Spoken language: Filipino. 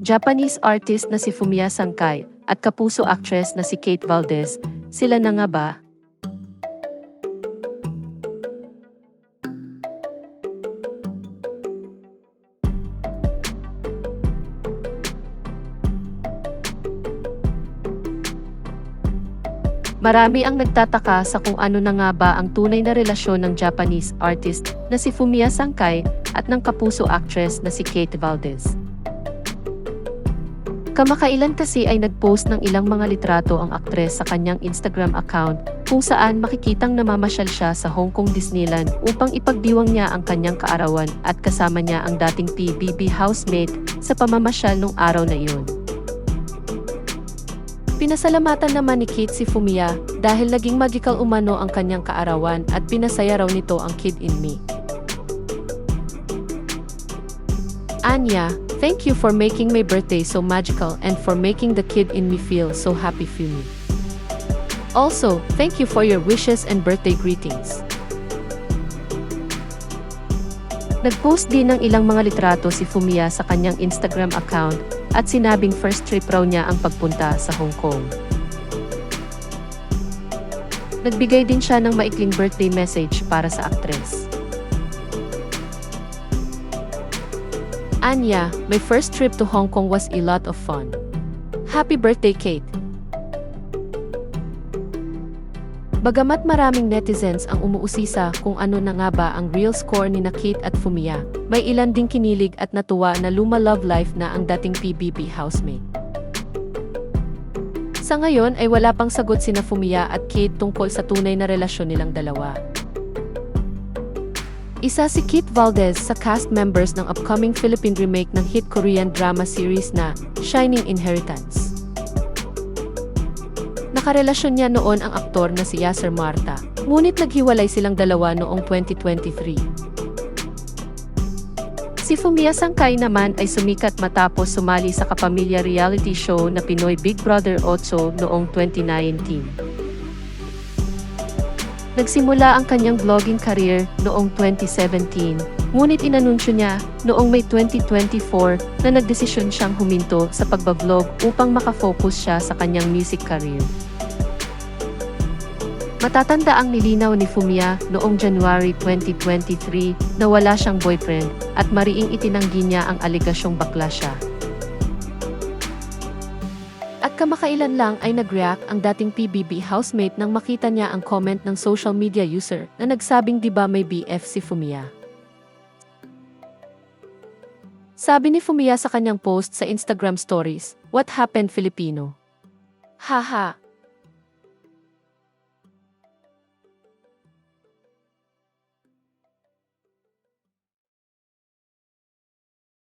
Japanese artist na si Fumiya Sankei at kapuso actress na si Kate Valdez, sila na nga ba? Marami ang nagtataka sa kung ano na nga ba ang tunay na relasyon ng Japanese artist na si Fumiya Sankei at ng kapuso actress na si Kate Valdez. Kamakailan kasi ay nagpost ng ilang mga litrato ang aktres sa kanyang Instagram account kung saan makikitang namamasyal siya sa Hong Kong Disneyland upang ipagdiwang niya ang kanyang kaarawan at kasama niya ang dating PBB housemate sa pamamasyal nung araw na iyon. Pinasalamatan naman ni Kate si Fumiya dahil naging magical umano ang kanyang kaarawan at pinasaya raw nito ang kid in me. Anya, thank you for making my birthday so magical and for making the kid in me feel so happy Fumi. Also, thank you for your wishes and birthday greetings. Nagpost din ng ilang mga litrato si Fumiya sa kanyang Instagram account at sinabing first trip raw niya ang pagpunta sa Hong Kong. Nagbigay din siya ng maikling birthday message para sa aktres. Anya, my first trip to Hong Kong was a lot of fun. Happy birthday, Kate! Bagamat maraming netizens ang umuusisa kung ano na nga ba ang real score ni na Kate at Fumiya, may ilan ding kinilig at natuwa na luma-love life na ang dating PBB housemate. Sa ngayon ay wala pang sagot sina Fumiya at Kate tungkol sa tunay na relasyon nilang dalawa. Isa si Kate Valdez sa cast members ng upcoming Philippine remake ng hit Korean drama series na Shining Inheritance. Nakarelasyon niya noon ang aktor na si Yasser Marta, ngunit naghiwalay silang dalawa noong 2023. Si Fumiya Sankei naman ay sumikat matapos sumali sa kapamilya reality show na Pinoy Big Brother 8 noong 2019. Nagsimula ang kanyang vlogging career noong 2017, ngunit inanunsyo niya noong May 2024 na nagdesisyon siyang huminto sa pagbablog upang makafocus siya sa kanyang music career. Matatanda ang nilinaw ni Fumiya noong January 2023 na wala siyang boyfriend at mariing itinanggi niya ang alegasyong bakla siya. At kamakailan lang ay nag-react ang dating PBB housemate nang makita niya ang comment ng social media user na nagsabing di ba may BF si Fumiya. Sabi ni Fumiya sa kanyang post sa Instagram stories, "What happened Filipino? Haha,